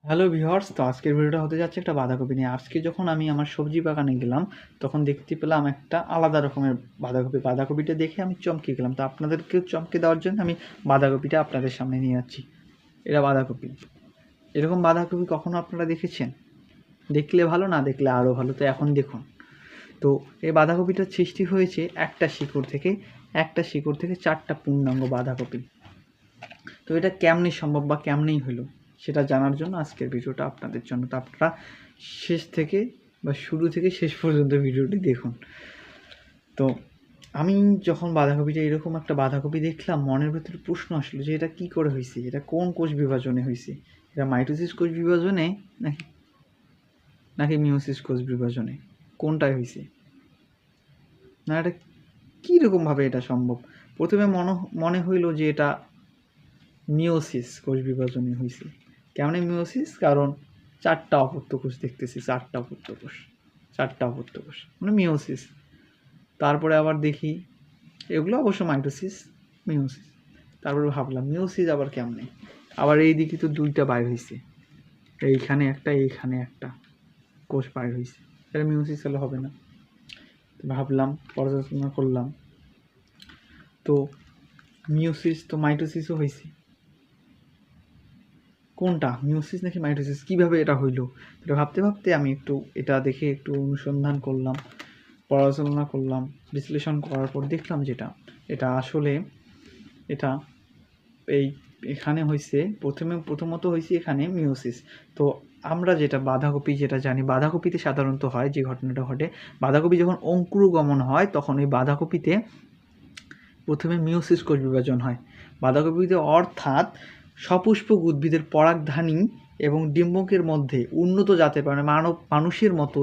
Hello viewers, তো আজকের ভিডিওটা হতে যাচ্ছে একটা বাঁধাকপি নিয়ে। আজকে যখন আমি আমার সবজি বাগানে গেলাম তখন দেখতে পেলাম একটা আলাদা রকমের বাঁধাকপি। বাঁধাকপিটা দেখে আমি চমকে গেলাম। তো আপনাদেরকেও চমকে দেওয়ার জন্য আমি বাঁধাকপিটা আপনাদের সামনে নিয়ে যাচ্ছি। এটা বাঁধাকপি। এরকম বাঁধাকপি কখনো আপনারা দেখেছেন? দেখলে ভালো, না দেখলে আরও ভালো। তো এখন দেখুন। তো এই বাঁধাকপিটার সৃষ্টি হয়েছে একটা শিকড় থেকে। একটা শিকড় থেকে 4টা পূর্ণাঙ্গ বাঁধাকপি। তো এটা কেমনে সম্ভব বা কেমনেই হলো সেটা জানার জন্য আজকের ভিডিওটা আপনাদের জন্য। তো আপনারা শেষ থেকে বা শুরু থেকে শেষ পর্যন্ত ভিডিওটি দেখুন। তো আমি যখন বাঁধাকপিটা এরকম একটা বাঁধাকপি দেখলাম, মনের ভেতরে প্রশ্ন আসলো যে এটা কি করে হয়েছে, এটা কোন কোষ বিভাজনে হয়েছে, এটা মাইটোসিস কোষ বিভাজনে নাকি নাকি মিওসিস কোষ বিভাজনে, কোনটায় হয়েছে, না এটা কীরকমভাবে এটা সম্ভব। প্রথমে মনে হইল যে এটা মিওসিস কোষ বিভাজনে হয়েছে। কেমন মিওসিস? কারণ 4টা অপত্য কোষ দেখতেছি, 4টা অপত্য কোষ মানে মিওসিস। তারপরে আবার দেখি এগুলো অবশ্য মাইটোসিস, মিওসিস। তারপরে ভাবলাম মিওসিস আবার কেমনে, আবার এই দিকে তো 2টা বাইর হয়েছে, এইখানে একটা কোষ বাইর হয়েছে, এটা মিওসিস হলে হবে না। ভাবলাম, পর্যালোচনা করলাম, তো মিওসিস তো মাইটোসিসও হয়েছে, কোনটা মিওসিস নাকি মাইটোসিস, কীভাবে এটা হইলো? এটা ভাবতে ভাবতে আমি এটা দেখে একটু অনুসন্ধান করলাম, পড়াশোনা করলাম, বিশ্লেষণ করার পর দেখলাম যেটা এটা আসলে এটা এখানে হয়েছে প্রথমত হয়েছে এখানে মিওসিস। তো আমরা যেটা বাঁধাকপি যেটা জানি, বাঁধাকপিতে সাধারণত হয় যে ঘটনাটা ঘটে, বাঁধাকপি যখন অঙ্কুরোগমন হয় তখন এই বাঁধাকপিতে প্রথমে মিওসিস কোষ বিভাজন হয় বাঁধাকপিতে, অর্থাৎ সপুষ্পক উদ্ভিদের পরাগধানী এবং ডিম্বকের মধ্যে উন্নত জাতের মানে মানুষের মতো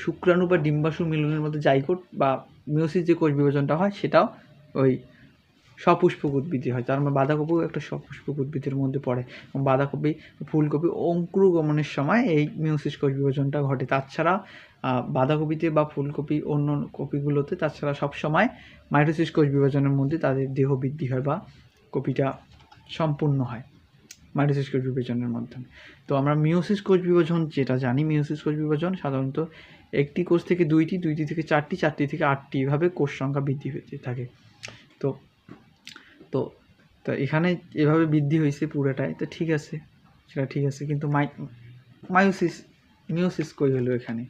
শুক্রাণু বা ডিম্বাশু মিলনের মধ্যে জাইগোট বা মিওসিস যে কোষ বিভাজনটা হয় সেটাও ওই সপুষ্পক উদ্ভিদে হয়। তার মানে বাঁধাকপিও একটা সপুষ্পক উদ্ভিদের মধ্যে পড়ে এবং বাঁধাকপি ফুলকপি অঙ্কুরোগমনের সময় এই মিওসিস কোষ বিভাজনটা ঘটে। তাছাড়া বাঁধাকপিতে বা ফুলকপি অন্য কপিগুলোতে তাছাড়া সবসময় মাইটোসিস কোষ বিভাজনের মধ্যে তাদের দেহ বৃদ্ধি হয় বা কপিটা সম্পূর্ণ হয় মাইটোসিস কোষ বিভাজনের মাধ্যমে। তো আমরা মিওসিস কোষ বিভাজন যেটা জানি, মিওসিস কোষ বিভাজন সাধারণত একটি কোষ থেকে 2টি, 2টি থেকে 4টি, 4টি থেকে 8টি, এভাবে কোষ সংখ্যা বৃদ্ধি হতে থাকে। তো তো তো এখানে এভাবে বৃদ্ধি হয়েছে পুরোটাই, তো ঠিক আছে, সেটা ঠিক আছে, কিন্তু মিওসিস কই হলো এখানে?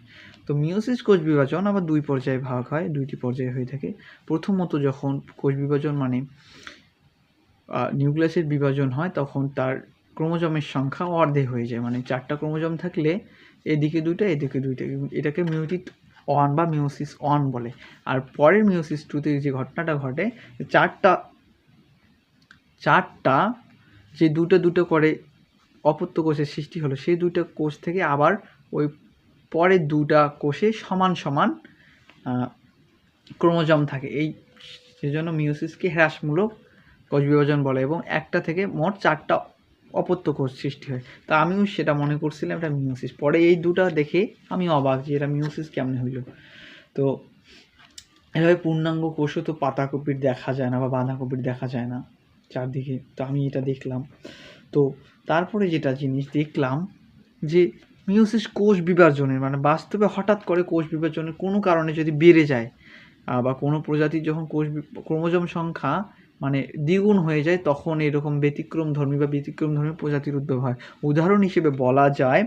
তো মিওসিস কোষ বিভাজন আবার 2 পর্যায়ে ভাগ হয়, 2টি পর্যায়ে হয়ে থাকে। প্রথমত যখন কোষ বিভাজন মানে নিউক্লিয়াসের বিভাজন হয় তখন তার ক্রোমোজোমের সংখ্যা অর্ধেক হয়ে যায়, মানে 4টা ক্রোমোজোম থাকলে এদিকে 2টা এদিকে 2টা, এটাকে মিউটিট 1 বা মিওসিস 1 বলে। আর পরের মিওসিস 2তে যে ঘটনাটা ঘটে, চারটা যে দুটো করে অপত্য কোষের সৃষ্টি হলো, সেই 2টা কোষ থেকে আবার ওই পরের 2টা কোষে সমান সমান ক্রোমোজোম থাকে। সেজন্য মিওসিসকে হ্রাসমূলক কোষ বিভাজন বলে এবং একটা থেকে মোট 4টা অপত্য কোষ সৃষ্টি হয়। তা আমিও সেটা মনে করছিলাম এটা মিওসিস, পরে এই 2টা দেখে আমি অবাক যে এটা মিওসিস কেমনে হইল। তো এভাবে পূর্ণাঙ্গ কোষও তো পাতাকপির দেখা যায় না বা বাঁধাকপির দেখা যায় না চারদিকে, তো আমি এটা দেখলাম। তো তারপরে যেটা জিনিস দেখলাম যে মিওসিস কোষ বিভাজনের মানে বাস্তবে হঠাৎ করে কোষ বিভাজনের কোনো কারণে যদি বেড়ে যায় বা কোনো প্রজাতির যখন ক্রোমোজোম সংখ্যা মানে দ্বিগুণ হয়ে যায়, তখন এরকম ব্যতিক্রমধর্মী প্রজাতির উদ্ভব হয়। উদাহরণ হিসেবে বলা যায়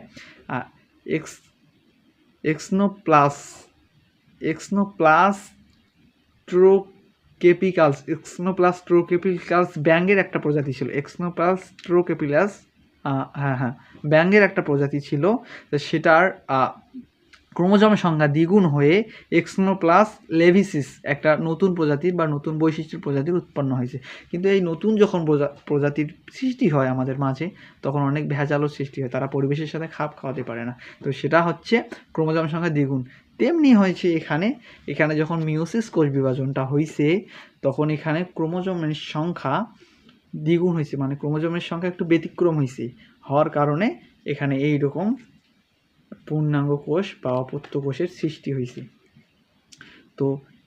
এক্সনোপ্লাস্ট্রোকেপিকালস ব্যাঙের একটা প্রজাতি ছিল, এক্সনোপ্লাস্ট্রোকেপিলাস, ব্যাঙের একটা প্রজাতি ছিল। তো সেটার ক্রোমোজোম সংখ্যা দ্বিগুণ হয়ে এক্সনোপ্লাস লেভিসিস একটা নতুন প্রজাতির বা নতুন বৈশিষ্ট্যের প্রজাতির উৎপন্ন হয়েছে। কিন্তু এই নতুন যখন প্রজাতির সৃষ্টি হয় আমাদের মাঝে, তখন অনেক ভেজালও সৃষ্টি হয়, তারা পরিবেশের সাথে খাপ খাওয়াতে পারে না। তো সেটা হচ্ছে ক্রোমোজোম সংখ্যা দ্বিগুণ। তেমনি হয়েছে এখানে যখন মিওসিস কোষ বিভাজনটা হয়েছে তখন এখানে ক্রোমোজোমের সংখ্যা দ্বিগুণ হয়েছে, মানে ক্রোমোজোমের সংখ্যা একটু ব্যতিক্রম হয়েছে, হওয়ার কারণে এখানে এই রকম পূর্ণাঙ্গ কোষ বা অপত্য কোষের সৃষ্টি হয়েছে। তো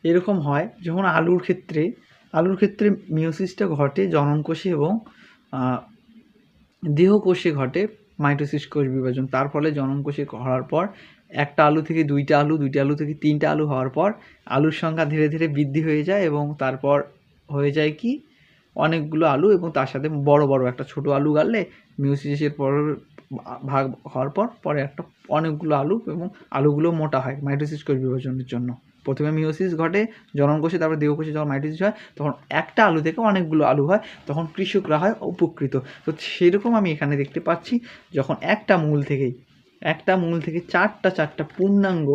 এরকম হয় যখন আলুর ক্ষেত্রে মিওসিসটা ঘটে জনন কোষে এবং দেহকোষে ঘটে মাইটোসিস কোষ বিভাজন, তার ফলে জনন কোষে হওয়ার পর একটা আলু থেকে দুইটা আলু, দুইটা আলু থেকে তিনটা আলু হওয়ার পর আলুর সংখ্যা ধীরে ধীরে বৃদ্ধি হয়ে যায় এবং তারপর হয়ে যায় কি অনেকগুলো আলু, এবং তার সাথে বড় বড় একটা ছোট আলু গাড়লে মিওসিসের পর ভাগ হওয়ার পর পরে একটা অনেকগুলো আলু, এবং আলুগুলো মোটা হয় মাইটোসিস কোষ বিভাজনের জন্য। প্রথমে মিওসিস ঘটে জনন কোষে, তারপর দেহকোষে যখন মাইটোসিস হয় তখন একটা আলু থেকে অনেকগুলো আলু হয়, তখন কৃষকরা হয় উপকৃত। তো সেরকম আমি এখানে দেখতে পাচ্ছি যখন একটা মূল থেকে চারটা পূর্ণাঙ্গ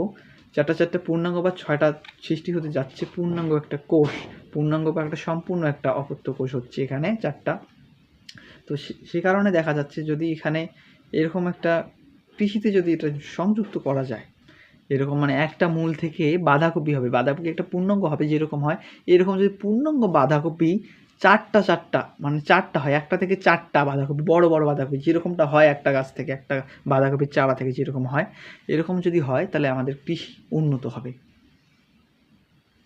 বা 6টা সৃষ্টি হতে যাচ্ছে পূর্ণাঙ্গ একটা কোষ, পূর্ণাঙ্গ বা একটা সম্পূর্ণ একটা অপত্য কোষ হচ্ছে এখানে 4টা। তো সে কারণে দেখা যাচ্ছে যদি এখানে এরকম একটা কৃষিতে যদি এটা সংযুক্ত করা যায়, এরকম মানে একটা মূল থেকে বাঁধাকপি হবে, বাঁধাকপি একটা পূর্ণাঙ্গ হবে যেরকম হয়, এরকম যদি পূর্ণাঙ্গ বাঁধাকপি চারটা মানে 4টা হয়, একটা থেকে 4টা বাঁধাকপি, বড় বড় বাঁধাকপি যেরকমটা হয় একটা গাছ থেকে, একটা বাঁধাকপির চারা থেকে যেরকম হয়, এরকম যদি হয় তাহলে আমাদের কৃষি উন্নত হবে।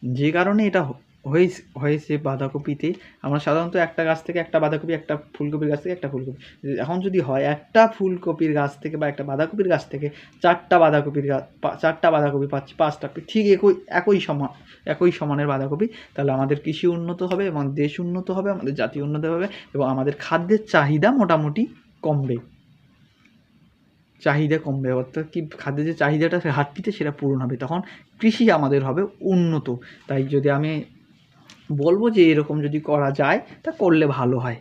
যে কারণে এটা হয়েছে বাঁধাকপিতে, আমরা সাধারণত একটা গাছ থেকে একটা বাঁধাকপি, একটা ফুলকপির গাছ থেকে একটা ফুলকপি, এখন যদি হয় একটা ফুলকপির গাছ থেকে বা একটা বাঁধাকপির গাছ থেকে 4টা বাঁধাকপি পাচ্ছি, 5টা ঠিক একই সমানের বাঁধাকপি, তাহলে আমাদের কৃষি উন্নত হবে এবং দেশ উন্নত হবে, আমাদের জাতি উন্নত হবে এবং আমাদের খাদ্যের চাহিদা মোটামুটি কমবে, অর্থাৎ কি খাদ্যের যে চাহিদাটা ঘাটতিতে সেটা পূরণ হবে, তখন কৃষি আমাদের হবে উন্নত। তাই যদি আমি বলবো যে এরকম যদি করা যায় তা করলে ভালো হয়,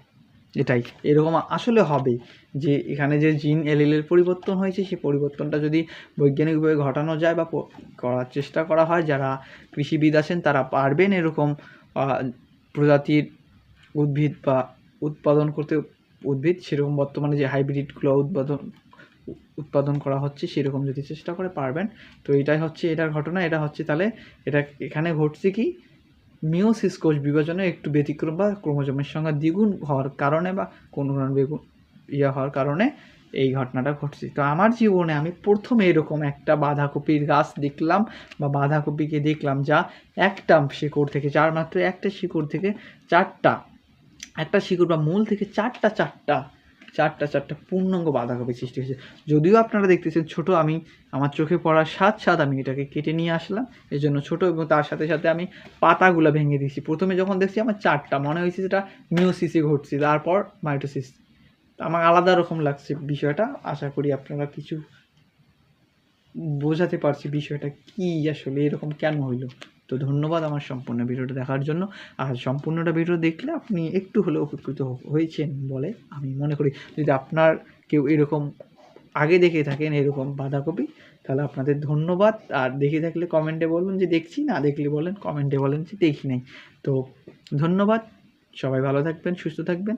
এটাই এরকম আসলে হবে যে এখানে যে জিন এলিলের পরিবর্তন হয়েছে সেই পরিবর্তনটা যদি বৈজ্ঞানিকভাবে ঘটানো যায় বা করার চেষ্টা করা হয়, যারা কৃষিবিদ আছেন তারা পারবেন এরকম প্রজাতির উদ্ভিদ বা উৎপাদন করতে, সেরকম বর্তমানে যে হাইব্রিডগুলো উৎপাদন করা হচ্ছে সেরকম যদি চেষ্টা করে পারবেন। তো এটাই হচ্ছে এটার ঘটনা। এটা হচ্ছে তাহলে এখানে ঘটছে কি মিওসিস কোষ বিভাজনে একটু ব্যতিক্রম বা ক্রোমোজোমের সংখ্যা দ্বিগুণ হওয়ার কারণে বা কোনো হওয়ার কারণে এই ঘটনাটা ঘটছে। তো আমার জীবনে আমি প্রথমে এরকম একটা বাঁধাকপির গাছ দেখলাম বা বাঁধাকপিকে দেখলাম যা একটা শিকড় থেকে মাত্র একটা শিকড় থেকে একটা শিকড় বা মূল থেকে চারটা পূর্ণাঙ্গ বাঁধাকপি সৃষ্টি হয়েছে। যদিও আপনারা দেখতেছেন ছোট, আমি আমার চোখে পড়ার সাথে আমি এটাকে কেটে নিয়ে আসলাম, এই জন্য ছোটো, এবং তার সাথে সাথে আমি পাতাগুলো ভেঙে দিয়েছি। প্রথমে যখন দেখছি আমার 4টা মনে হয়েছে যেটা মিওসিসে ঘটছে, তারপর মাইটোসিস। আমার আলাদা রকম লাগছে বিষয়টা। আশা করি আপনারা কিছু বোঝাতে পারছি বিষয়টা কি আসলে এরকম কেন হইলো। তো ধন্যবাদ আমার সম্পূর্ণ ভিডিওটা দেখার জন্য। আর সম্পূর্ণটা ভিডিও দেখলে আপনি একটু হলেও উপকৃত হয়েছেন বলে আমি মনে করি। যদি আপনার কেউ এরকম আগে দেখে থাকেন এরকম বাঁধাকপি, তাহলে আপনাদের ধন্যবাদ। আর দেখে থাকলে কমেন্টে বলুন যে দেখছি, না দেখলে বলেন কমেন্টে বলেন যে দেখি নাই। তো ধন্যবাদ, সবাই ভালো থাকবেন, সুস্থ থাকবেন।